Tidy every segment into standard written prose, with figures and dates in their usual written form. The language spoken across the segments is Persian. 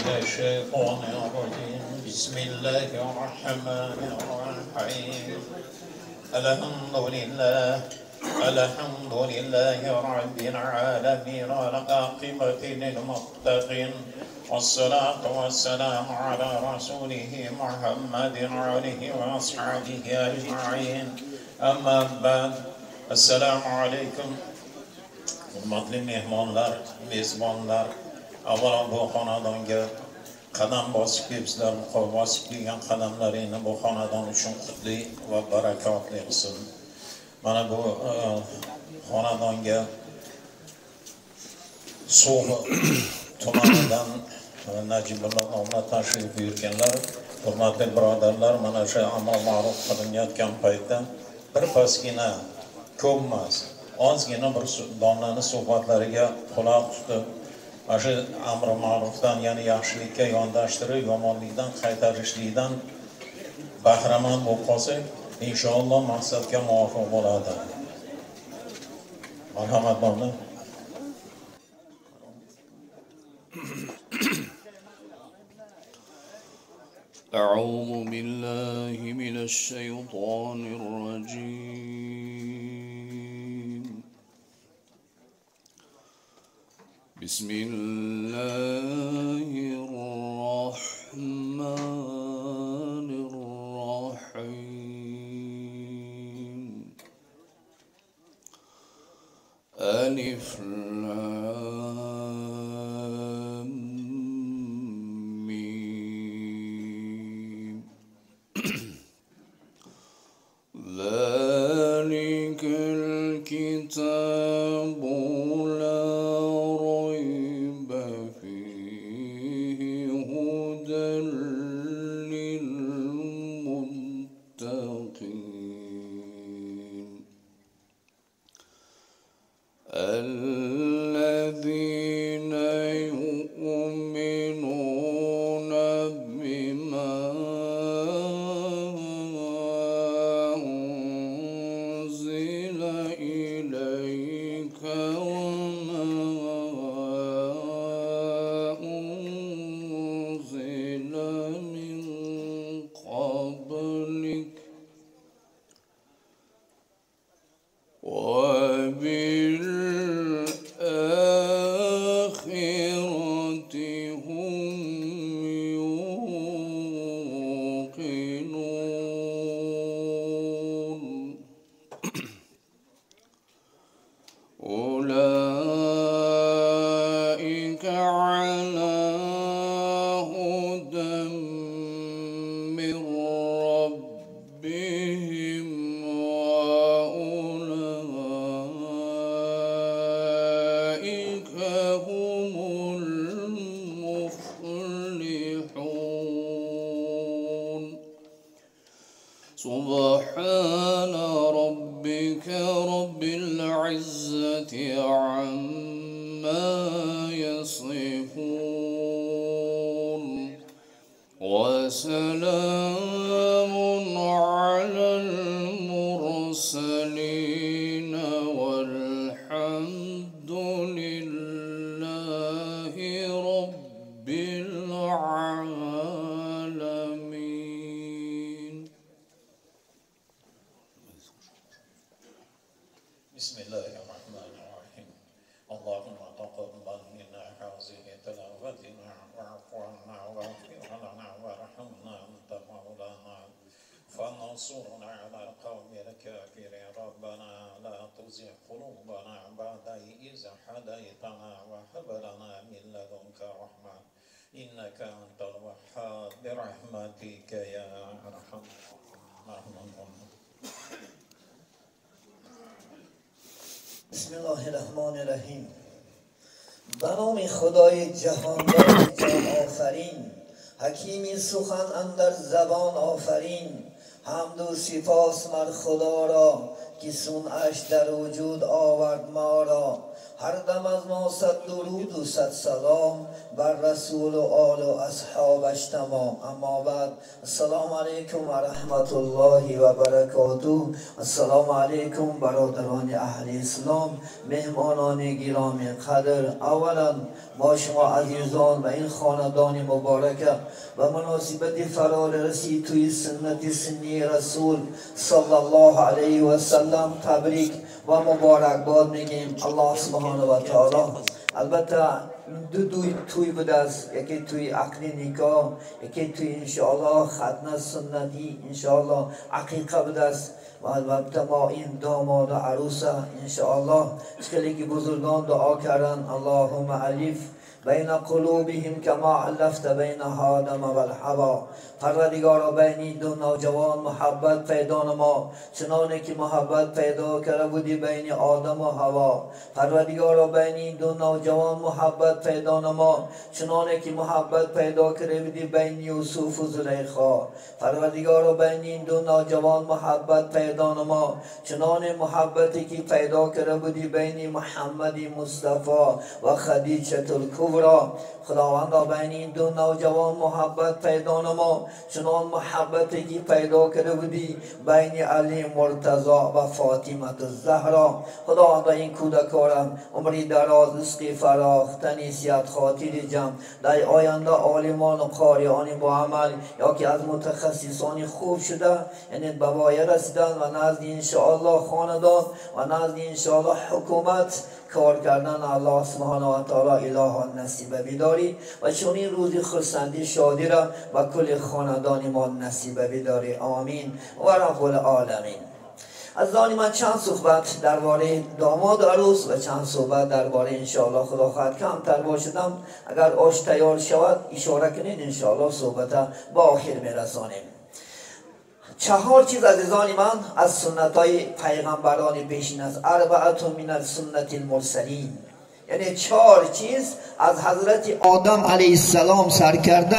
الشيطان الرجيم بسم الله الرحمن الرحيم الحمد لله رب العالمين والعاقبة للمتقين والصلاة والسلام على رسوله محمد وآله وأصحابه أجمعين أما بعد السلام عليكم hurmatli mehmonlar, mezbonlar, avvalo bu xonadonga qadam bosib kelibsizlar, bosib kelgan qadamlaringni bu xonadon uchun qutli va barakotli qilsin. Mana bu xonadonga So'g'd tumanidan Najibulloh nomli tashrif buyurganlar, hurmatli birodarlar, mana shu amal ma'ruf qilinayotgan paytda bir pasgina ko'pmas ozgina bir domlani suhbatlariga quloq tutib, mana shu amri ma'rufdan, ya'ni yaxshilikka yondashtirib, yomonlikdan qaytarishlikdan bahramand bo'lib qolsak, inshaalloh maqsadga muvofiq bo'ladi. Marhamat domla. أعوذ بالله من الشيطان الرجيم بسم الله الرحمن الرحيم ألف لام ميم ذلك الكتاب لا ريب فيه هدى للمتقين الذين يؤمنون بما أنزل إليك وما أنزل من قبلك وبالآخرة هم يوقنون أولئك على هدى من ربهم وأولئك هم المفلحون سبحان ربك رب العزة عما يصفون وسلام على المرسلين والحمد لله رب العالمين. بسم الله الرحمن الرحيم اللهم تقبل منا هذه تلاوتنا واعف عنا واغفر لنا وارحمنا أنت مولانا فانصرنا على القوم الكافرين ربنا لا تزغ قلوبنا بعد إذ هديتنا وهب لنا من لدنك رحمة إنك أنت الوهاب برحمتك يا أرحم الراحمين. بسم الله الرحمن الرحیم. به نام خدای جهاندار جان آفرین، حکیمی سخن اندر زبان آفرین. حمد و سپاس مر خدا را که صنعش در وجود آورد ما را. هر دم از ما 100 درود و 100 سلام بر رسول و آل و اصحابش تمام. اما بعد، السلام علیکم و رحمت الله و برکاته. السلام علیکم برادران اهل اسلام، مهمانان گرامی قدر. اولا ما شما عزیزان و این خاندان مبارکه و مناسبت فرارسی توی سنت سنی رسول صلی الله علیه و سلم تبریک و مبارکباد میگیم. الله سبحانه و تعالی البته دو توی بوده است، یکی توی عقد نکاح، یکی توی انشاءالله ختنه سنتی، انشاءالله عقیقه بوده است و البته ما این داماد و عروسه انشاءالله خیلی که بزرگان دعا کردن اللهم الف بین قلوبهم کما علفت بین آدم و الحوا. پروردگارا بین دو نوجوان محبت پیدا نما چنانه که محبت پیدا کرده بودی بین آدم و حوا. پروردگارا بین دو نوجوان محبت پیدا نما چنانه که محبت پیدا کرده بودی بین یوسف و زلیخا. پروردگارا بین دو نوجوان محبت پیدا نما چنانه محبتی که پیدا کرده بودی بین محمد مصطفی و خدیجه الکبری. خداوندا بین این دو نوجوان محبت پیدا نما چنان محبتی که پیدا کرده بودی بین علی مرتضی و فاطمه الزهرا. خداوندا این کودکارم عمری دراز، رزق فراخ، تنیسیت، خاطر جمع در آینده عالمان و قاریان با عمل یا که از متخصصان خوب شده یعنی بوایه رسیدن و نزد انشاءالله خاندان و نزد انشاءالله حکومت کار کردن. الله سبحانه و تعالی اله نصیب بداری و چون این روزی خرسندی شادی را و کل خاندان ما نصیب بداری. آمین و رب العالمین. از آن من چند صحبت درباره داماد و عروس و چند صحبت درباره انشاءالله خدا خواهد کمتر باشدم. اگر آش تیار شود اشاره کنید انشاءالله صحبت با آخر میرسانیم. 4 چیز عزیزان من از سنت های پیغمبران پیشین است. اربعه من السنت المرسلین، یعنی 4 چیز از حضرت آدم علیه السلام سر کرده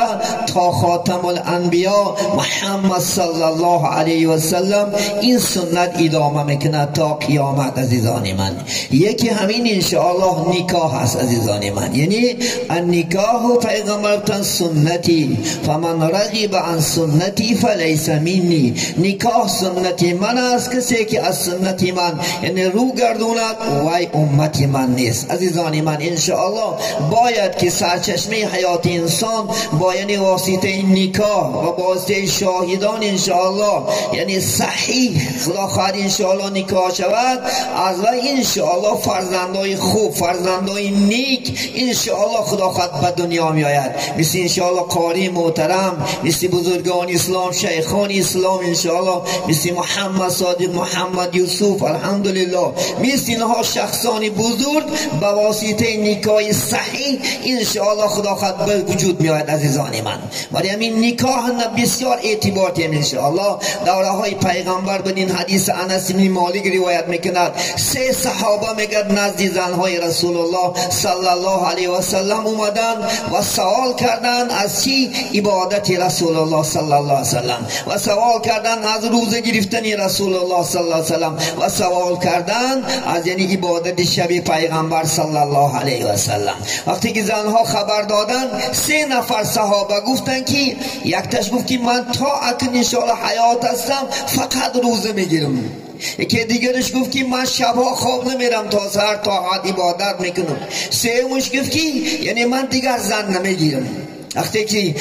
تا خاتم الانبیا محمد صلی الله علیه و سلم این سنت ادامه میکنه تا قیامت عزیزان من. یکی همین انشاءالله نکاح است عزیزان من، یعنی النکاح پیغمبرتن سنتی فمن رغب عن سنتی فلیس منی. نکاح سنتی من است، کسی که از سنتی من یعنی رو گردوند وای امتی من نیست. عزیزان من انشاءالله باید که سرچشمه حیات انسان با یعنی واسطه نکاح و واسطه شاهدان انشاءالله یعنی صحیح خدا خواهد انشاءالله نکاح شود از و انشاءالله فرزندای خوب، فرزندای نیک انشاءالله خدا خواهد به دنیا می آید. مثل انشاءالله قاری محترم، مثل بزرگان اسلام، شیخان اسلام انشاءالله، مثل محمد صادق، محمد یوسف الحمدلله، مثل اینها شخصان بزرگ با واسطه نکاح صحیح انشاءالله خدا خواهد به وجود می آید عزیزان من. ولی همین نکاح بسیار اعتبار دارد انشاءالله. دوره های پیغمبر بدین حدیث انس بن مالک روایت میکند 3 صحابه میگد نزد زنهای رسول الله صلی الله علیه و سلم اومدن و سوال کردن از چی؟ عبادت رسول الله صلی الله علیه و سلم و سوال کردن از روزه گرفتن رسول الله صلی الله علیه و سلم و سوال کردن از یعنی عبادت شب پیغمبر صلی الله علیه و سلم. وقتی که زنها خبر دادن 3 نفر صحابه گفتن که یک تاش گفت که من تا اکنون انشاءالله حیات هستم فقط روزه میگیرم. یکی دیگرش گفت که من شبها خواب نمیرم تا سحر طاعت عبادت میکنم. سومش گفت که یعنی من دیگر زن نمیگیرم. وقتی که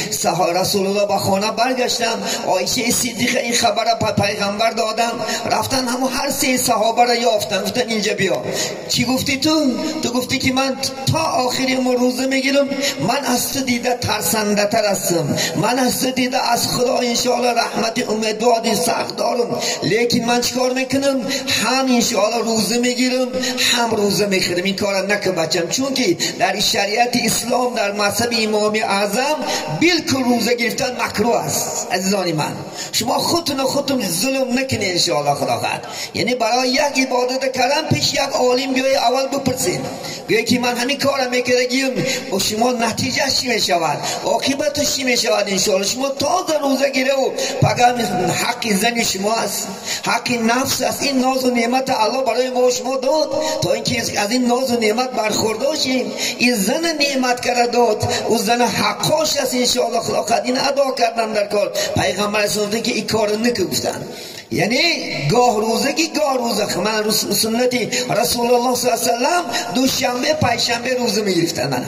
رسول الله به خانه برگشتن عایشه صدیقه این خبر به پیغمبر دادن، رفتن همون هر 3 صحابه را یافتن گفتن اینجا بیا. چی گفتی تو گفتی که من تا آخری عمر روزه میگیرم. من از تو دیده ترسنده تر هستم، من از تو دیده از خدا انشاءالله رحمت امیدواری سخت دارم، لیکن من چیکار میکنم؟ هم انشاءالله روزه میگیرم هم روزه میخورم. این کار نکن بچم، چون که در شریعت اسلام در مذهب امام اعظم وسلم بالکل روزه گرفتن مکروه است. عزیزان من، شما خودتون ظلم نکنید ان شاء الله خدا خواهد. یعنی برای یک عبادت کردن پیش یک عالم بیای اول بپرسید، بیای که من همین کارم میکردم و شما نتیجه چی میشود، عاقبتش چی میشود ان شاء الله. شما تازه روزه گیره و فقط حق زن شما است، حق نفس است. این ناز و نعمت الله برای ما شما داد تا اینکه از این ناز و نعمت برخوردار شیم. این زن نعمت کرده داد و زن حقاش است ان شاء الله خدا خواهد. این ادا کردن در کار. پیغمبر اسلام که این کار نگفتن، یعنی گاه روزه که گاه روزه. من سنتی رسول الله صلی الله علیه و سلم دوشنبه پنجشنبه روزه میگرفتن. من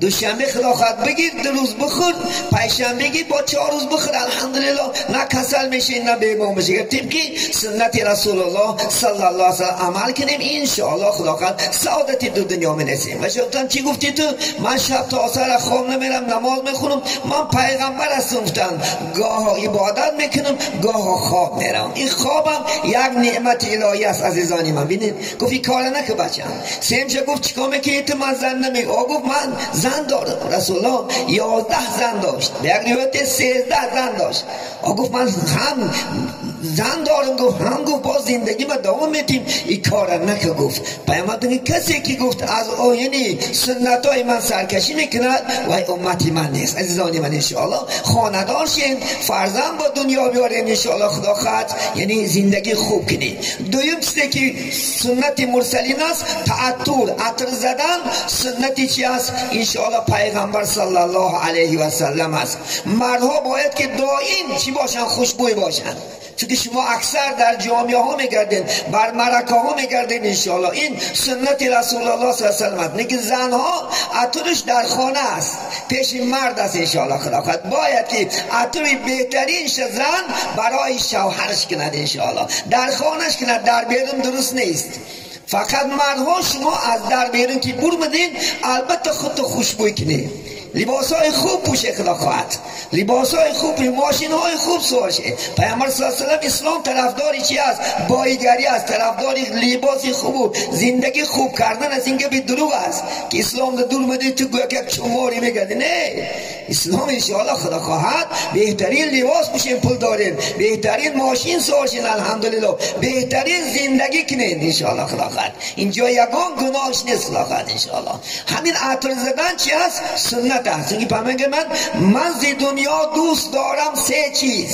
دوشنبه خدا خواهد بگیر 2 روز بخور، پنجشنبه گی با 4 روز بخور، الحمدلله نه کسل میشه نه بیمار میشه. طبقی سنت رسول الله صلی الله علیه و سلم عمل کنیم ان شاء الله خدا خواهد سعادت دو دنیا میرسیم. و شما چی گفتی تو؟ من شب تا آخر خواب نمیرم، نماز میخونم. من پیغمبر هستم گفتم گاه عبادت میکنم گاه خواب میرم. این خوابم یک نعمت الهی است عزیزانی من. ببینید گفت این کار نکن بچم. سیمشه گفت چیکار میکنی تو؟ من زن نمی. گفت من زن دارم. رسول الله 11 زن داشت، به یک روایت 13 زن داشت. گفت من هم زن دارم. گفت با زندگی ما دوام میتیم این کار نکن. گفت پیامبر کسی که گفت از یعنی سنت های من سرکشی میکند و امتی من نیست. عزیزانی من انشاءالله خاندار شین، فرزند با دنیا بیارین انشاءالله خدا خواهد، یعنی زندگی خوب کنید. دویم چیزی که سنت مرسلین است تعطر، عطر زدن. سنتی چی است؟ انشاءالله پیغمبر صلی الله علیه و سلم است. مردها باید که دائم چی باشن؟ خوشبوی باشن. چون شما اکثر در جامعه ها میگردین، بر مرکه ها میگردین انشاءالله. این سنت رسول الله صلی الله علیه و سلم. نگه زنها عطرش در خانه است، پیش مرد است انشاءالله خدا خواهد. باید که عطر بهترین زن برای شوهرش کند انشاءالله، در خانهش کند، در بیرون درست نیست. فقط مردها شما از در بیرون که برمدین البته خودتو خوشبوی کنید، لباس های خوب پوشه خدا خواهد، لباس های خوب، ماشین های خوب سوار شه. پیامبر صلی الله علیه و سلم اسلام طرفداری چی است؟ بایگری است، طرفداری لباس خوب و زندگی خوب کردن از اینکه به دروغ است که اسلام دور مده تو گویا که چماری میگه. نه، اسلام ان شاء الله خدا خواهد بهترین لباس پوشین، پول دارین، بهترین ماشین سوار شین الحمدلله، بهترین زندگی کنین ان شاء الله خدا خواهد. اینجا یگان گناهش نیست خدا خواهد ان شاء الله. همین عطر زدن چی است؟ سنت است. اینکه پیامبر من ز دنیا دوست دارم 3 چیز.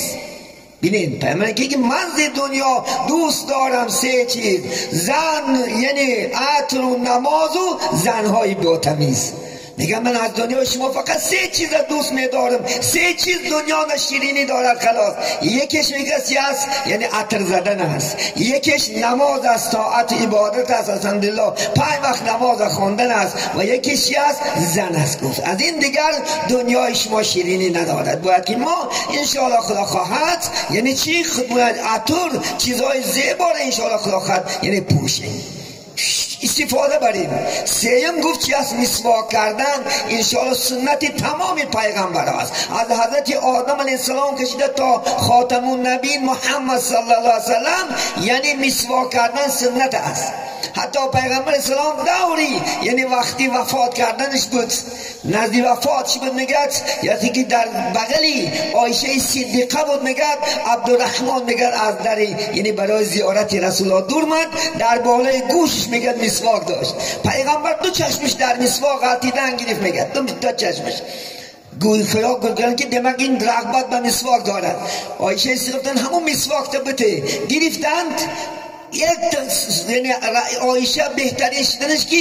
ببینید پیامبر که من ز دنیا دوست دارم 3 چیز: زن یعنی عطر و نماز و زنهای با تمیز. میگم من از دنیا شما فقط 3 چیز دوست میدارم، 3 چیز دنیا نشیرینی دارد خلاص. یکیش میگه است یعنی عطر زدن است، یکیش نماز است، طاعت عبادت است الحمدلله، 5 وقت نماز خواندن است، و یکیش است زن است. گفت از این دیگر دنیای شما شیرینی ندارد. باید که ما ان شاء الله خدا خواهد یعنی چی؟ باید عطر چیزای زیبا را ان شاء الله خدا خواهد یعنی پوشیم، استفاده بریم. سیم گفت چی است؟ مسواک کردن. انشاءالله سنت تمام پیغمبر است، از حضرت آدم علیه السلام کشیده تا خاتم النبیین محمد صلی الله علیه وسلم، یعنی مسواک کردن سنت است. حتی پیغمبر اسلام دوری یعنی وقتی وفات کردنش بود، نزدی وفاتش بود، میگد یعنی که در بغلی عایشه صدیقه بود، میگد عبدالرحمن میگد از در یعنی برای زیارت رسول الله دور مد، در بالای گوشش میگد مسواک داشت. پیغمبر 2 چشمش در مسواک غلطیدن گرفت، میگد 2 چشمش گوی خیال گفتن که دماغ این رغبت به مسواک دارد. عایشه صدیقه همون مسواک تا بته گرفتند. یعنی عایشه بهترین شدنش که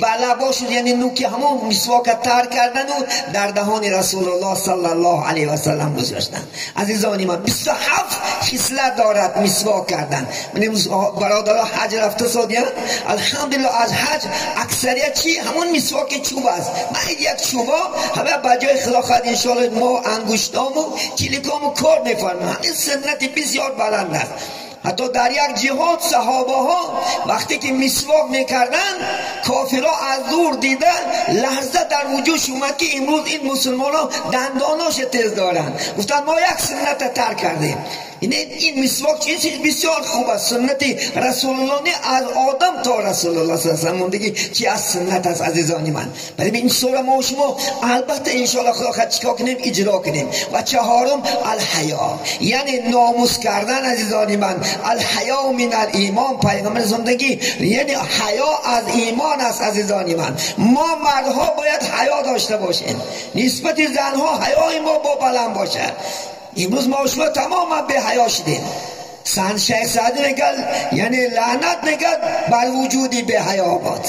بلبا شد، یعنی نوکی همون مسواک تر کردن و در دهان رسول الله صلی الله علیه و سلم گذاشتن. عزیزانی من 27 خصلت دارد مسواک کردن. من برادرها حج رفته سعودیه، الحمدلله از حج اکثریت چی؟ همون مسواک چوب است. من یک چوبا همه بجای خدا خواهد انشاءالله ما انگشتام و کلیکام کار میفرمیم. همین سنت بسیار بلند است. حتی در یک جهاد صحابه ها وقتی که مسواک میکردن کافرها از دور دیدن لحظه در وجودش اومد که امروز این مسلمان ها دنداناش تیز دارن، گفتن ما یک سنت ترک کردیم. این مسواک چیزی بسیار خوب است، سنتی رسول الله نه، از آدم تا رسول الله صلی الله علیه و آله دیگه چی از سنت است عزیزان من. برای این سوره ما و شما البته ان شاء الله خدا خواهد چیکار کنیم اجرا کنیم. و چهارم الحیا، یعنی ناموس کردن عزیزان من. الحیا من الایمان، پیغمبر زندگی یعنی حیا از ایمان است عزیزان من. ما مردها باید حیا داشته باشیم، نسبت زنها حیای ما با بلند باشه. امروز ما شما تماما به حیا شدیم. شیخ سعدی میگه یعنی لعنت میگه بر وجودی به حیا باد.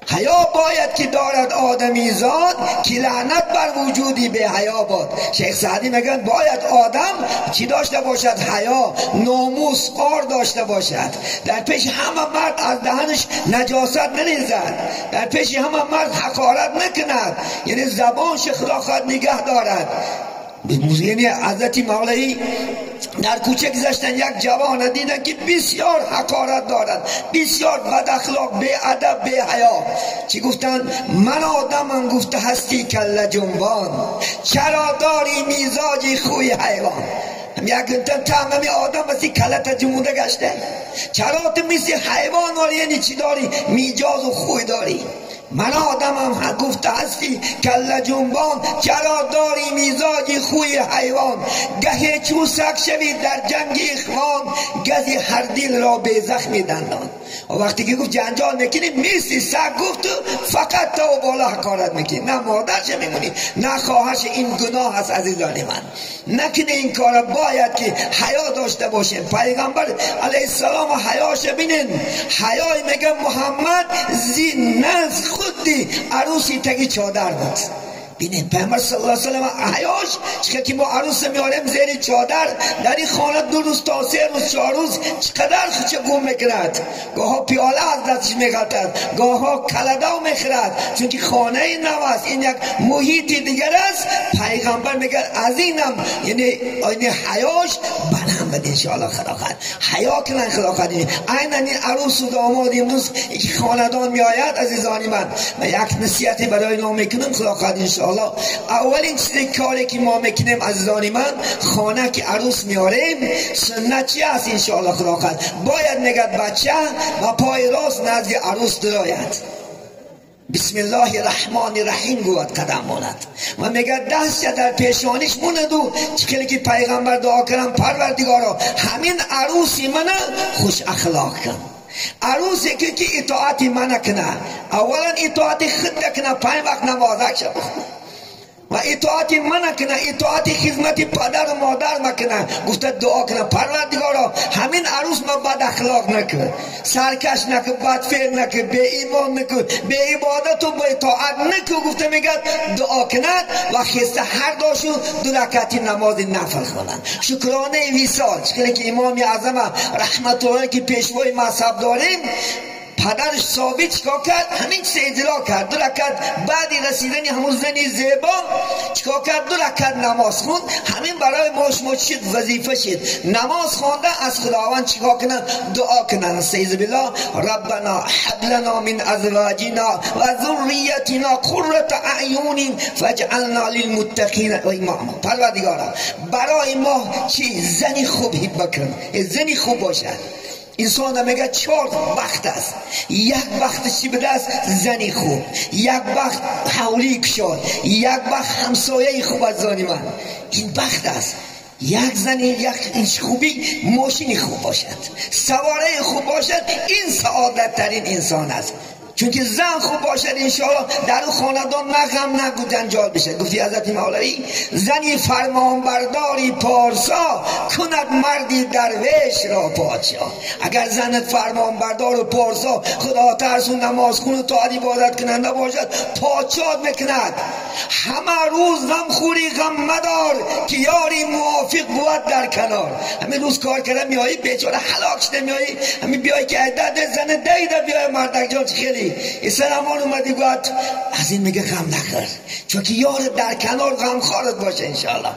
حیا باید که دارد آدمی زاد که لعنت بر وجودی به حیا باد. شیخ سعدی میگن باید آدم چی داشته باشد؟ حیا، ناموس، عار داشته باشد. در پیش همه مرد از دهنش نجاست نریزد، در پیش همه مرد حقارت نکند، یعنی زبانش خدا خواهد نگه دارد. یعنی حضرت مولوی در کوچه گذشتن یک جوان دیدن که بسیار حقارت دارد، بسیار بد اخلاق، بی ادب، بی حیا. چی گفتن؟ من آدمم، گفته هستی کله جنبان، چرا داری میزاجی خوی حیوان. یک گفتن تمامی آدم بسی کلت جموده گشته، چرا تو مثل حیوان ولی یعنی چی داری؟ میجاز و خوی داری. من آدمم، گفته هستی کله جنبان، چرا داری میزاجی خوی حیوان. گهی چو سگ شوی در جنگ اخوان، گزی هر دل را به زخم دندان. و وقتی که گفت جنجال میکنی مثل سگ، گفت فقط تو بالا حقارت میکنی، نه مادرش میمونی نه خواهرش. این گناه هست عزیزان من، نکنه این کار. باید که حیا داشته باشیم. پیغمبر علیه السلام حیاش بینین. حیای میگه محمد زین نز خودی عروسی تگی چادر بود. بینید پیامبر صلی الله علیه و سلم حیاش چقدر که ما عروس میاریم زیر چادر در این خانه 2 روز تا 3 روز 4 روز چقدر خوچه گم میکند. گاها پیاله از دستش میغلطد، گاها کلداو میخرد، چون که خانه نو است، این یک محیط دیگر است. پیغمبر میگه از اینم یعنی حیاش بنام بده ان شاء الله. خدا خواهد حیا کنن، خدا خواهد. عین این عروس و داماد امروز یک خاندان میآید عزیزان من، و یک نصیحتی برای اینا میکنم خدا خواهد ان شاء الله. اولین چیزی کاری که ما میکنیم عزیزان من، خانه که عروس میاریم سنت چی است ان شاء الله خدا خواهد؟ باید نگد بچه و پای راست نزد عروس درآید، بسم الله الرحمن الرحیم گوید قدم ماند و میگه دست در پیشانیش موند و چکلی که پیغمبر دعا کردن پروردگارا همین عروسی من خوش اخلاق کن. عروسی که اطاعت من کنه، اولا اطاعت خود کنه، 5 وقت نمازک شد و اطاعت من کنه، اطاعت خدمت پدر و مادر مکنه. گفته دعا کنه پروردگارا همین عروس ما بد اخلاق نکن، سرکش نکن، بد فعل نکن، بی ایمان نکن، بی عبادت و بی اطاعت نکن. گفته میگه دعا کند و خسته هر داشون 2 رکعتی نماز نفل خوانند. شکرانه وصال چون که امام اعظم رحمت الله که پیشوای مذهب داریم، پدرش ثابت چیکار کرد؟ همین چیز اجرا کرد. 2 رکعت بعدی رسیدنی همون زنی زیبا چیکار کرد؟ 2 رکعت نماز خوند. همین برای ما شما شد وظیفه شد. نماز خوانده از خداوند چیکار کنن؟ دعا کنن. استعیذ بالله ربنا هب لنا من ازواجنا و ذریتنا قرة اعین فاجعلنا للمتقین اماما. پروردگارا برای ما چی؟ زنی خوب هب بکن، زنی خوب باشد. انسان میگه 4 بخت است. یک بخت چی بده است؟ زنی خوب، یک بخت حولی کشاد، یک بخت همسایه خوب از زانی من. این بخت است. یک زنی یک خوبی ماشینی خوب باشد، سواره خوب باشد، این سعادت ترین انسان است. چون که زن خوب باشد انشاءالله در اون خاندان نه غم نه جنجال بشه. گفتی حضرت مولوی زنی فرمانبرداری پارسا کند مردی درویش را پادشاه. اگر زنت فرمانبردار و پارسا خدا ترس و نماز خون و طاعت عبادت کننده باشد پادشاه میکند. همه روز غم خوری غم مدار که یاری موافق بود در کنار. همین روز کار کردن میایی بیچاره هلاک شده، میایی همین بیایی که عدد زن دیده بیای مردک جان خیلی اسلامان اومدی گوید از این میگه غم نخور، چون که یار در کنار غم خارت باشه انشاءالله.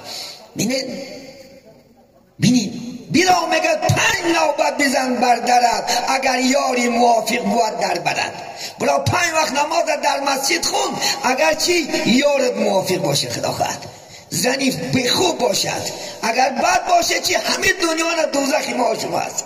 بینید بیرا میگه 5 نوبت بزن بر درت، اگر یاری موافق بود در برد. برا 5 وقت نماز در مسجد خون، اگر چی یارت موافق باشه. خدا خواهد زنی بخوب باشد، اگر بد باشه چی همه دنیا نه دوزخی ما شما هست.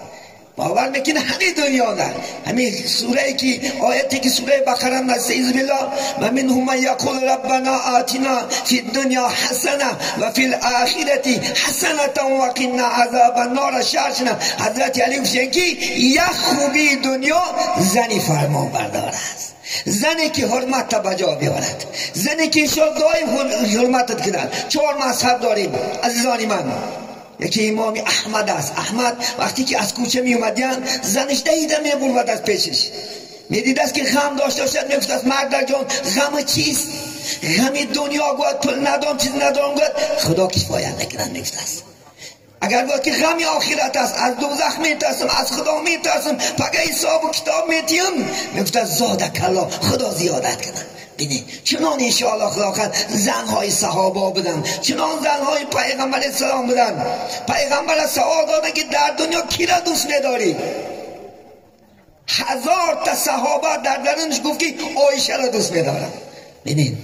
باور میکنه همه دنیا نه. همین سوره که آیتی که سوره بقره نستعیذ بالله و منهم من یقول ربنا آتنا فی الدنیا حسنه و فی الاخره حسنه و قنا عذاب النار. شرشنا حضرت علی گفتن که یک خوبی دنیا زنی فرمان بردار است، زنی که حرمت بجا بیارد، زنی که شادای حرمتت کند. 4 مذهب داریم عزیزان من. یکی امام احمد است. احمد وقتی که از کوچه می اومدن زنش دیده می بود از پیشش، می دید است که غم داشته باشد، می گفت است مرد جان غم چیست؟ غم دنیا گوید پول ندارم چیز ندارم گوید خدا کفایت نکنند. می گفت است اگر گوید که غم آخرت است، از دوزخ می ترسم، از خدا می ترسم، پگه حساب و کتاب می تیم، می گفت است زاده کلا خدا زیادت کنند. بینید چنان انشاءالله خدا خواهد زنهای صحابه بودن، چنان زنهای پیغمبر اسلام بودن. پیغمبر سوال داده که در دنیا کی را دوست نداری؟ 1000 تا صحابه در درونش گفت که عایشه را دوست ندارم. بینید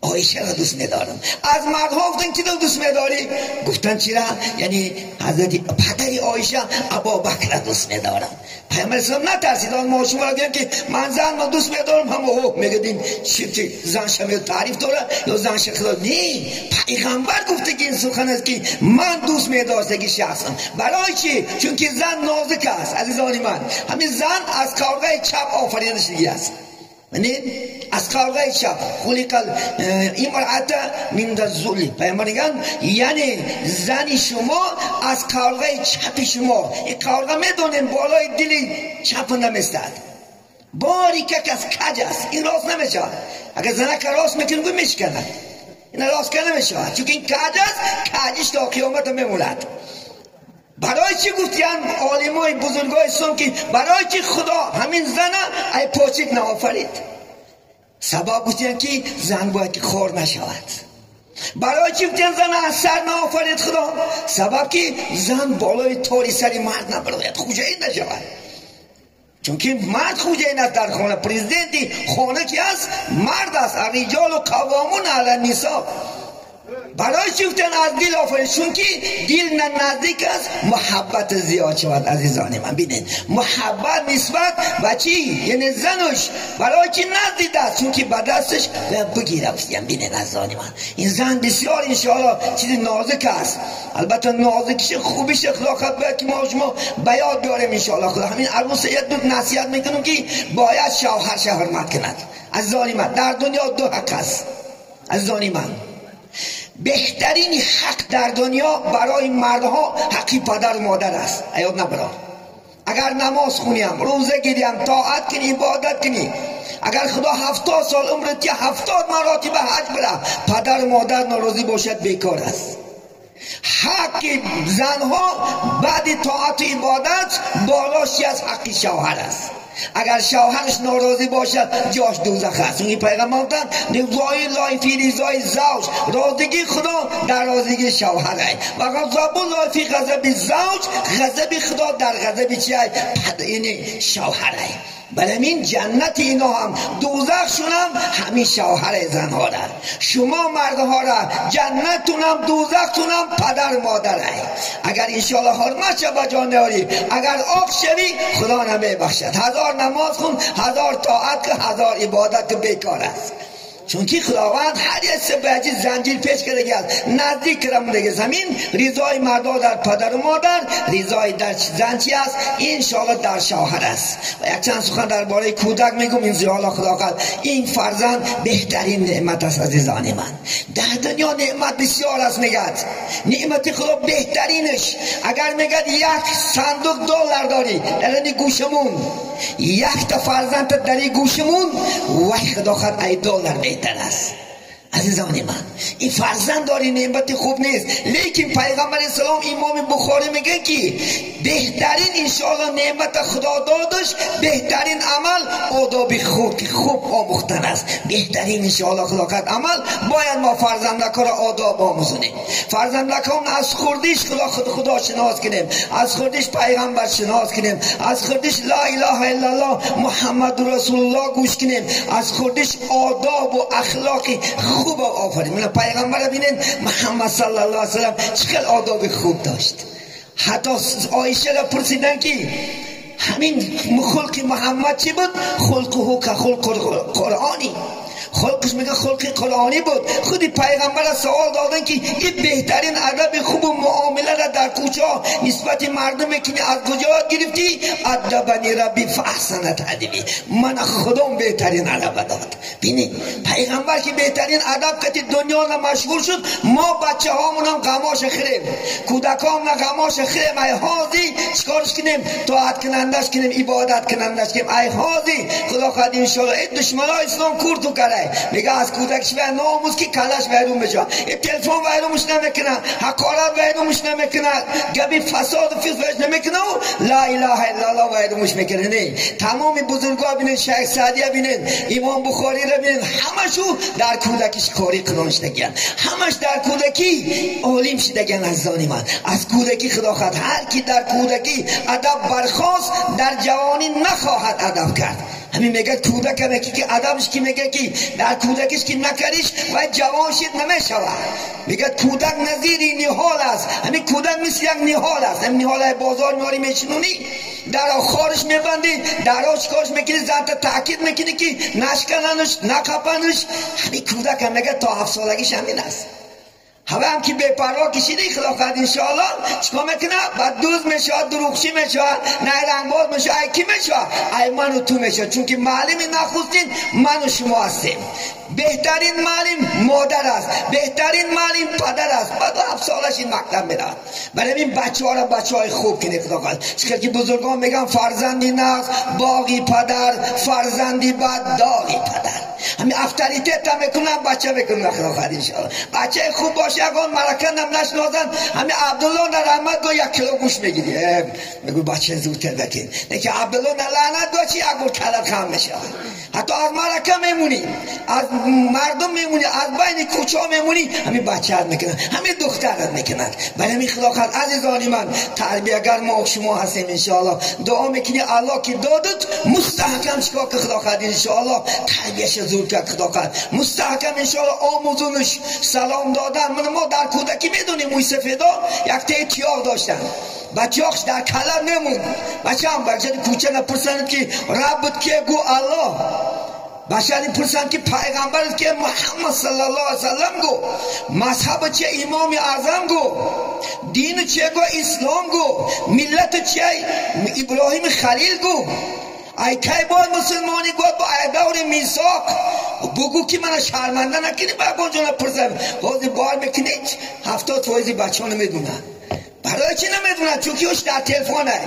عایشه را دوست ندارم. از مردها گفتن کی را دوست نداری؟ گفتن چرا؟ یعنی حضرت پدر عایشه ابوبکر را دوست ندارم. پیامبر اسلام نترسید آن ما شما را بگم که من زن را دوست ندارم، هم میگدین چی زن شما تعریف داره یا زن شخص؟ نه، پیغمبر گفته که این سخن است که من دوست می‌دارم شخصم. برای چی؟ چون که زن نازک است عزیزان من. همین زن از کارگاه چپ آفریده شده است. از کارگاه چپ خلق المرأة من الذل. پیامبر میگن یعنی زن شما از کارگاه چپ شما. این کارگاه میدونین بالای دل چپ نمیستد، باری که از کج است، این راست نمیشه. اگر زنه که راست میکنه گوی میشکنه، این راست که نمیشه چون این کج است، کجش تا قیامت میموند. برای چی گفتیان عالمای بزرگای اسلام که برای چی خدا همین زنه ای پاچیک نآفرید؟ سبب گفتیان که زن باید که خور نشود. برای چی گفتیان زن از سر نآفرید خدا؟ سبب که زن بالای تاری سری مرد نبراید، خوجه نشود. چون که مرد خوجه است در خانه. پرزیدنتی خانه که است مرد است. الرجال قوامون علی النساء. برای چی گفتن از دل آفرید؟ چون که دل نزدیک است محبت زیاد شود عزیزان من. بینید محبت نسبت به چی؟ یعنی زنش برای چی نزدیک است؟ چون که به دستش بگیره. بینید عزیزان من این زن بسیار انشاءالله چیز نازک است. البته نازکش خوبیش خدا خواهد باید که ما شما بیاد بیاریم انشاءالله. خدا همین عروس یک دو نصیحت میکنم که باید شوهرش حرمت کند عزیزان من. در دنیا 2 حق است عزیزان من. بهترین حق در دنیا برای مردها حقی پدر و مادر است. ایاد نبرا. اگر نماز خونیم، روزه گیریم، طاعت کنی، عبادت کنی، اگر خدا 70 سال عمرت یا 70 مراتب حج بره، پدر و مادر ناراضی باشد بیکار است. حق زنها بعد طاعت و عبادت بالاش از حق شوهر است. اگر شوهرش ناراضی باشد جاش دوزخ است. اون پیغمبر گفتن رضای الله فی رضای زوج، راضی خدا در راضی شوهر است. و غضب الله فی غضب زوج، غضب خدا در غضب چی است؟ یعنی شوهر است. بنابراین جنت اینا هم دوزخشون هم همین شوهر زنها را. شما مردها را جنتتون هم دوزختون هم پدر مادر است. اگر انشاءالله حرمت شو بجا نیاری، اگر آق شوی خدا نمیبخشد. 1000 نماز خون، 1000 طاعت که 1000 عبادت که بیکار است. چون که خداوند هر یک سبعی زنجیر پیش کرده است نزدیک کرده زمین. رضای مردا در پدر و مادر، رضای در زن چی است؟ انشاءالله در شوهر است. و یک چند سخن درباره کودک میگم انشاءالله خدا خواهد. این فرزند بهترین نعمت است عزیزان من. در دنیا نعمت بسیار است. نگهد نعمت خدا بهترینش. اگر میگد 1 صندوق دلار داری در این گوشمون، 1 تا فرزند در این گوشمون، وای خدا خواهد ای دلار بهتر است. عزیزان من این فرزند داری نعمت خوب نیست، لیکن پیغمبر اسلام امام بخاری میگه که بهترین انشاءالله نعمت خدا دادش بهترین عمل آداب خوب آموختن است. بهترین انشاءالله خلاقت عمل باید ما فرزندک را آداب آموزونیم. فرزندک از خوردیش خدا شناس کنیم، از خوردیش پیغمبر شناس کنیم، از خوردیش لا اله الا الله محمد رسول الله گوش کنیم، از خوردیش آداب و اخلاقی خوب آفرین. پیغمبر ببینید محمد صلی الله علیه و سلم چقدر آداب خوب داشت. حتی عایشه را پرسیدن که همین خلق محمد چی بود؟ خلقه که خلق قرآنی، خلقش میگه خلق قرآنی بود. خودی پیغمبر سوال دادن که این بهترین ادب خوب و معامله را در کوچه نسبت مردم که از کجا گرفتی؟ ادبنی ربی فاحسن تأدیبی، من خودم بهترین ادب داد. ببینید پیغمبر که بهترین ادب که دنیا را مشهور شد، ما بچه هامون هم غماش خریم، کودکام را غماش خریم. ای حاضی چیکارش کنیم؟ طاعت کنندش کنیم، عبادت کنندش کنیم. ای حاضی خدا خواهد ان شاء الله دشمنای اسلام کورتو کرده میگه از کودکش به ناموز که کلش بیرون بجا، تلفن بیرونش نمیکنه، حقارت بیرونش نمیکنه، گبی فساد و فسق نمیکنه، لا اله الا الله بیرونش میکنه. نه تمام بزرگا ببینید، شیخ سعدی ببینید، امام بخاری را ببینید، همشو در کودکیش کاری کنونشتگن، همش در کودکی عالم شدگن. عزیزان من از کودکی خدا خواهد هر کی در کودکی ادب برخواست در جوانی نخواهد ادب کرد. همین میگه کودک نکی که ادبش کی میگه که در کودکش که نکریش و جوان شد نمیشود. میگه کودک نظیر نهال است، همین کودک مثل یک نهال است. همین نهال بازار میاری میشنونی در آخرش میبندی، در آشکارش میکنی، زنت تاکید میکنی که نشکننش نکپنش. همین کودک هم میگه تا 7 سالگیش همین است. همه هم که بے پروا کشیده خلافت انشاءالله چکا میکنه؟ بعد دوز میشه، دروغشی میشه، نیرنگباز میشه، ای کی میشه؟ ای من و تو میشه. چون که معلمی نخوستین من و شما هستیم. بهترین معلم مادر است، بهترین معلم پدر است. بعد 7 سالش این مکتب میره. برای این بچه ها را بچه های خوب کنه خدا خواهد. چون که بزرگان میگن فرزندی نقص باقی پدر، فرزندی بد داغی پدر. همین افتریتت هم میکنن بچه بکنن خدا خواهد انشاءالله. بچه خوب باشه اگه ملکن هم نشنازن، همین عبدالله در رحمت دو 1 کیلو گوش میگیری. میگو بچه زود کرده که نه که عبدالله در لعنت دو چی یک بار کلت خم میشه. حتی از ملکه میمونی، از مردم میمونی، از بین کوچه ها میمونی، همین بچه هد میکنن، همین دختر هد میکنن. برای همین خدا خواهد عزیزان من تربیه‌گر ما و شما هستیم انشاءالله. دعا میکنی الله که دادت مستحکم چیکار که خدا خواهد انشاءالله تربیه‌اش زود کرد خدا خواهد. مستحکم انشاءالله آموزونش، سلام دادن. ما در کودکی میدونیم موی سفیدا یک ته تیاغ داشتن، بچه‌هاش در کلر میمون. بچه هم بچه کوچه نپرسند که ربت که گو الله، بچه هم پرسند که پیغمبرت که محمد صلی الله علیه وسلم گو، مذهب چه امام اعظم گو، دین چه گو اسلام گو، ملت چه ابراهیم خلیل گو. ای که باید مسلمانی گوید با دور میثاق بگو که من شرمنده نکنی. باید اونجا نپرسم حاضر بار میکنید 70% بچه ها نمیدونن. برای چی نمیدونن؟ چون که در تلفونه.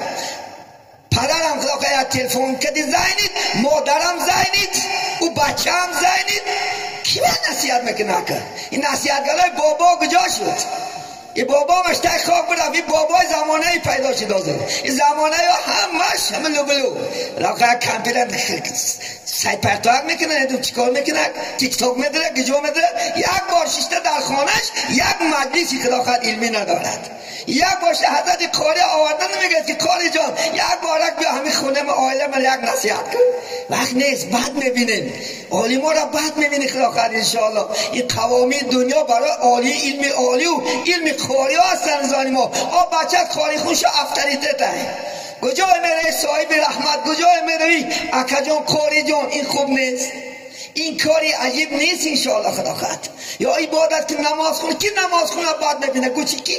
پدرم خدا که تلفن کدی زینید، مادرم زینید و بچه هم زینید. کی باید نصیحت میکنه که این نصیحتگرای بابا کجا شد؟ این بابا مشته خواب برد. این بابای زمانه پیدا شد. این زمانه همش همه لبلو لاغه کمپیرن سایت پرتاق میکنن، چیکار میکنن؟ تیک تاک میداره، گجو میداره. یک بار شیشته در خانهش یک مجلسی خدا خواهد علمی ندارد. یک باشه حضرت قاری آوردن نمیگه که قاری جان یک بارک بیا همین خونه ما آیله من یک نصیحت کن. وقت نیست، بد میبینیم عالما را، بد میبینی خدا خواهد انشاءالله. این قوامی دنیا برای عالی علم عالی و علم قاری ها هستن زانی ما. بچت قاری خونش افتریتت کجای میره صاحب رحمت، کجای میره اکا جان قاری جان. این خوب نیست، این کاری عجیب نیست انشاءالله خدا خواهد. یا عبادت که نماز خونه، کی نماز خونه بد میبینه؟ گوچی کی؟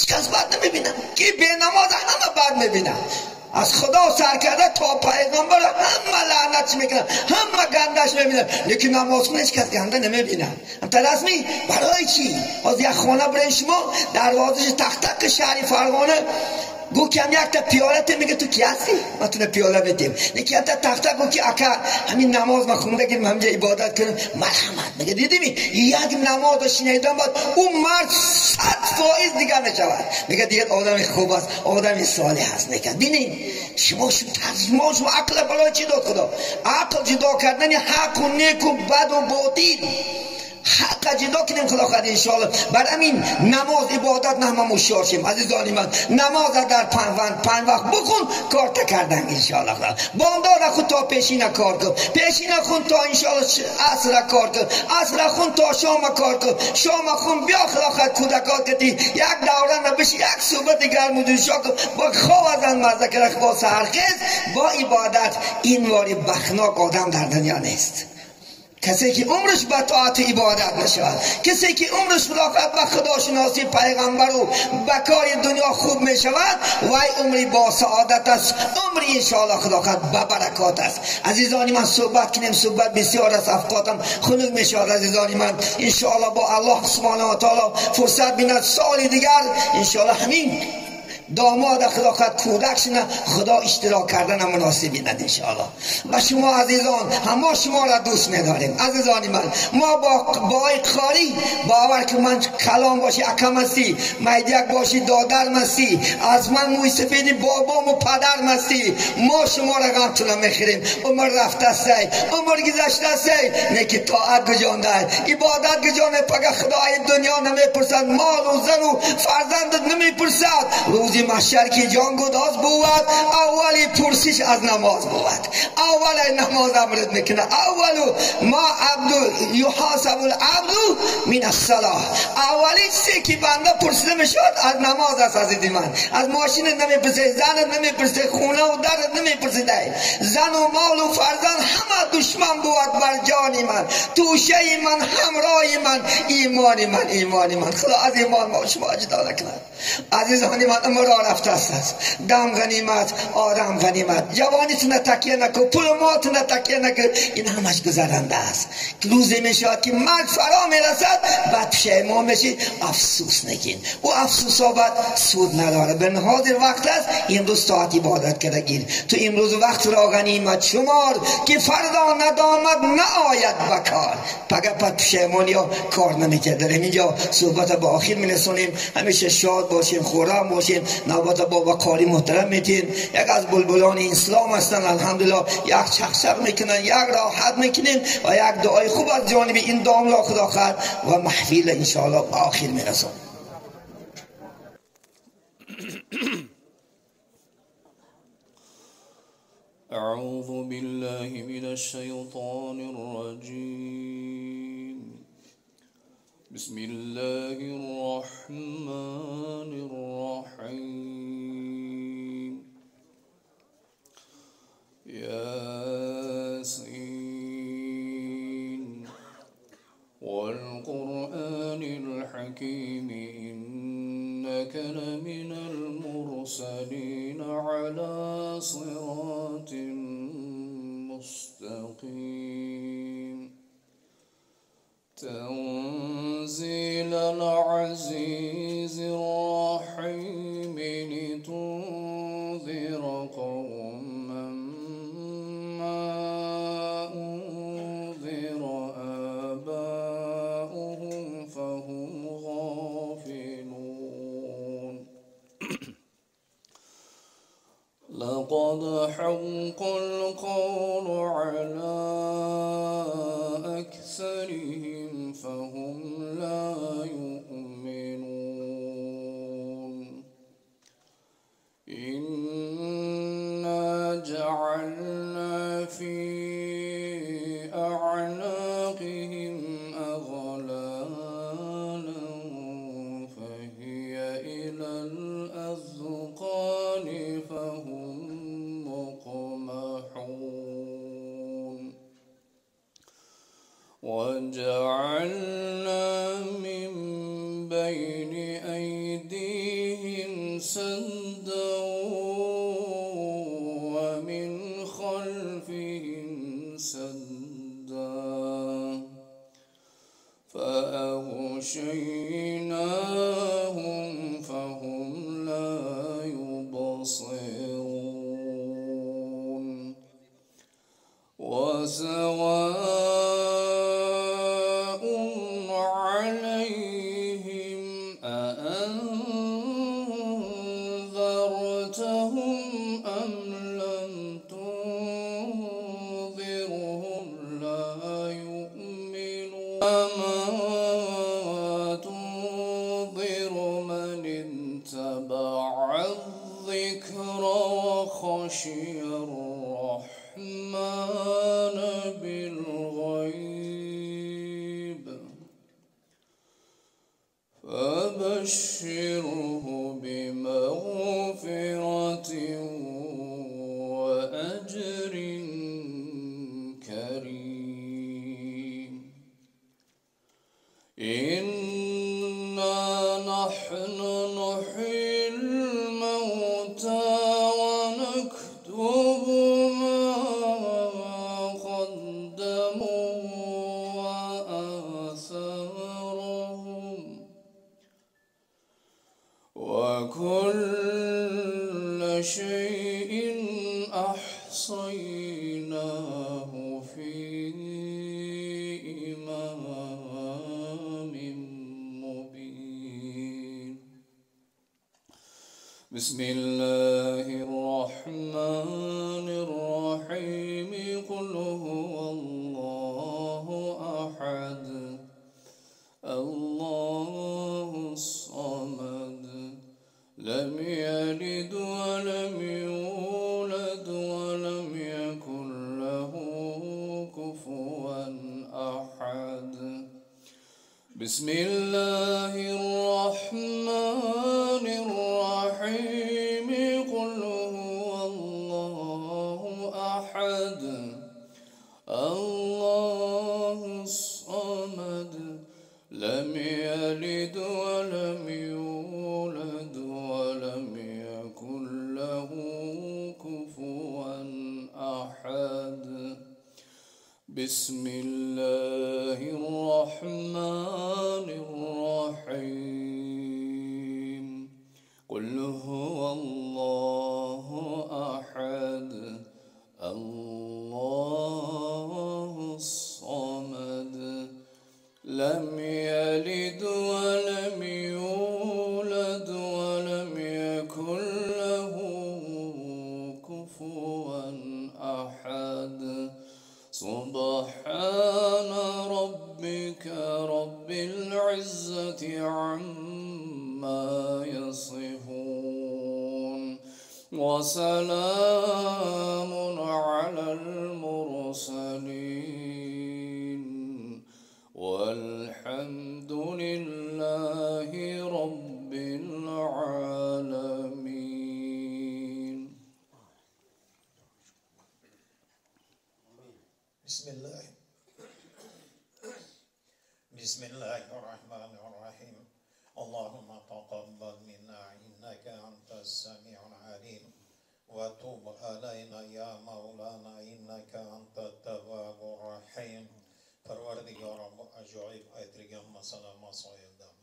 کس بد نمیبینم که به نماز همه بد میبینم. از خدا سر کرده تا پیغمبر همه لعنتش میکنن، همه گندش میبینن، لیکن نماز خونه هیچ کس گنده نمیبینن. رسمی برای چی؟ از یک خانه برین شما دروازش تک تک شهری فرغانه گو کم یک تا پیالت میگه تو کی هستی؟ ما تو پیاله بدیم. یکی تا تخته گو که اکا همین نماز ما خونده گیم همینجا عبادت کنیم مرحمت میگه دیدی یک نماز شنیدم بعد اون مرد 100% دیگه میشود میگه دیگه آدم خوب است آدم صالح است میگه ببینید شما عقل بلا چی داد خدا عقل جدا کردن حق و نیک و بد و باطل حق جدا کنیم خدا خواهد انشاءالله بر همین نماز عبادت نه ما مشیار شیم عزیزانی من نماز در 5 وقت بخون کار کردن انشاءالله بامداد خود تا پیشین کار کن پیشین خون تا انشاءالله عصر کار کن عصر خون تا شام کار کن شام خون بیا خدا خواهد کودکات کتی یک دوره نبشی یک صحبت گرم و دوشا کن با خواب ازن مزده کرد با سرخیز با عبادت این واری بخناک آدم در دنیا نیست کسی که عمرش به طاعت عبادت نشود کسی که عمرش خداحافظ به خداشناسی پیغمبر و به کار دنیا خوب می شود وای عمری با سعادت است عمری انشاءالله خداحافظ به برکات است عزیزانی من صحبت کنیم صحبت بسیار از افقاتم خنک می شود عزیزانی من انشاءالله با الله سبحانه و تعالی فرصت بیند سال دیگر انشاءالله همین داماد خدا خواهد کودکشونه خدا اشتراک کردن مناسب بیند انشاءالله و شما عزیزان همه شما را دوست می‌داریم عزیزانی من ما با اقخاری باور که من کلام باشی اکم هستی میدیک باشی دادر مستی از من موی سفیدی بابام و پدر مستی ما شما را غمتون میخوریم عمر رفته است عمر گذشته است نیکی طاعت گجانده عبادت گجانه پگه خدای دنیا نمیپرسد مال و زن و فرزندت نمیپرسد روزی محشر که جان گداز بود اولی پرسش از نماز بود اول نماز امرت میکنه اولو ما عبد یحاسب العبد من الصلاه اولی چیزی که بنده پرسیده میشد از نماز است عزیزی من از ماشین نمیپرسه زن نمیپرسه خونه و در نمیپرسه زن و مال و فرزند همه دشمن بود بر جان من توشه من همراه من ایمانی من خدا از ایمان ما شما جدا نکنه عزیزانی من امرا رفته است دم غنیمت آدم غنیمت جوانیتون تکیه نکن پولماتون تکیه نکن این همش گذرنده است روزی میشود که مرگ فرا میرسد بعد پشیمان میشی افسوس نگین و افسوس ها بعد سود نداره به حاضر وقت است امروز ساعت عبادت کرده گیر تو امروز وقت را غنیمت شمار که فردا ندامت نآید بکار پگه پشیمانی ها کار نمیکرده اینجا صحبت با آخر میرسونیم همیشه شاد باشیم خورم باشیم نوبت بابا قاری محترم میتین یک از بلبلان اسلام هستن الحمدلله یک چخچق میکنن یک راحت میکنیم و یک دعای خوب از جانب این داملا خدا خواهد و محفیل انشاءالله با آخر میرسون أعوذ بالله من الشيطان الرجيم بسم الله الرحمن الرحيم ياسين والقرآن الحكيم إنك لمن المرسلين على صراط مستقيم تنزيل العزيز الرحيم لتنذر قوما ما أنذر آباؤهم فهم غافلون لقد حق القول على أكثرهم فهم لا يؤمنون إنا جعلنا في أعناقهم أغلالا فهي إلى الأذقان فهم مقمحون وجعلنا من بين أيديهم سدا ومن خلفهم سدا فأغشيناهم فهم لا يبصرون أأنذرتهم أم لم تنذرهم لا يؤمنون وما تنذر من اتبع الذكر وخشي الرحمن بالغيب فبشره بمغفرة وأجر كريم إنا نحن نحيي الموتى ونكتب ما قدموا وآثارهم وكل شيء أحصيناه في إمام مبين بسم الله الرحمن الرحيم قل هو الله أحد الله الصمد لم يلد ولم يولد ولم يكن له كفوا أحد بسم الله الرحمن الرحيم قل هو الله أحد الله الصمد لم يلد ولم يولد ولم يكن له كفوا أحد بسم الله الرحمن الرحيم قل هو الله أحد الله الصمد لم يلد ولم يولد ولم يكن له كفوا أحد سبحان ربك رب العزة عما يصفون وسلام على المرسلين والحمد لله رب العالمين. بسم الله الرحمن الرحيم اللهم تقبل منا إنك أنت السميع العليم وتوب علينا يا مولانا إنك أنت التواب الرحيم. Parvardigorim bu ajoyib aytilgan masala masoildan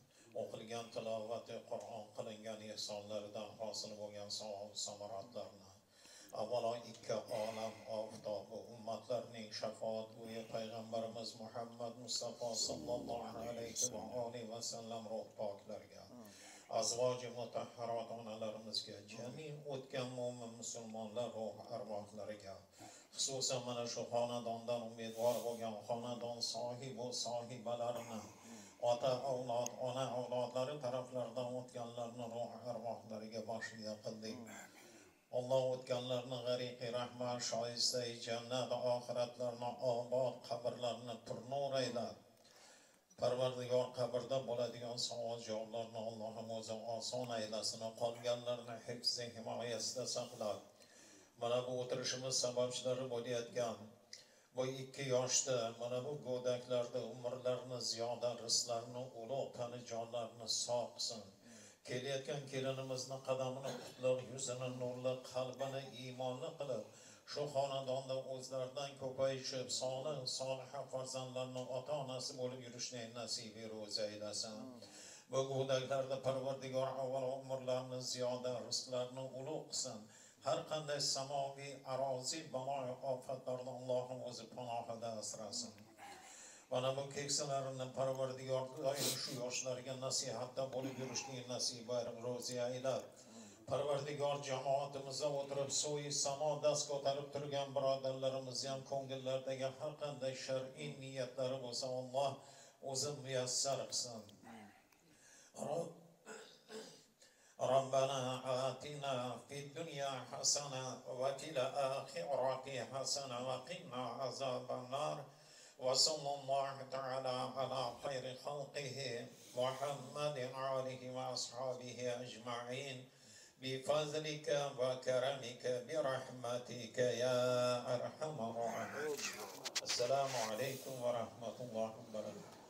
o'qilgan tilovati Qur'on qilingan ihsonlardan hosil bo'lgan savob samoratlarni avvalo ikki olam oftobi ummatlarning shafoat go'yi payg'ambarimiz Muhammad Mustafa sallallohu alayhi va alihi va sallam ruh poklarga azvoji mutahharat onalarimizga jami o'tgan mo'min musulmonlar ruh arvohlariga xususan mana shu xonadondan umidvor bo'lgan xonadon sohibu sohibalarini ota avlod ona avlodlari taraflaridan o'tganlarni ruh arvohlariga boshliya qildik. Alloh o'tganlarni g'ariqi rahmat shoista jannat oxiratlarni obod qabrlarini purnur aylab Parvardigor qabrda bo'ladigan savol javoblarni Allohim o'zi oson aylasin. Qolganlarni hifzi himoyasida saqlab mana bu o'tirishimiz sababchilari bo'layotgan bu 2 yoshda mana bu go'daklarda umrlarini ziyoda rizqlarini ulug' tanijonlarini sog' qilsin. Kelayotgan kelinimizni qadamini qutlug' yuzini nurli qalbini iymonli qilib shu xonadonda o'zlaridan ko'payishib solih farzandlarni ota onasi bo'lib yurishni nasibi ro'za aylasin. Bu go'daklarda Parvardigor avvalo umrlarini ziyoda rizqlarini ulug' qilsin. Har qanday samoviy arozi balo ofatlardan Allohim o'zi panohida asrasin. Mana bu keksalarini Parvardigor doim shu yoshlarga nasihatda bo'lib yurishni nasib ro'zi aylar. Parvardigor jamoatimizda o'tirib so'yi samo dast ko'tarib turgan birodarlarimizni ham ko'ngillardagi har qanday shar'iy niyatlari bo'lsa Alloh o'zi muyassar qilsin. ربنا آتنا في الدنيا حسنة وفي الآخرة حسنة وقنا عذاب النار وصلى الله تعالى على خير خلقه محمد آله وأصحابه أجمعين بفضلك وكرمك برحمتك يا أرحم الراحمين. السلام عليكم ورحمة الله وبركاته.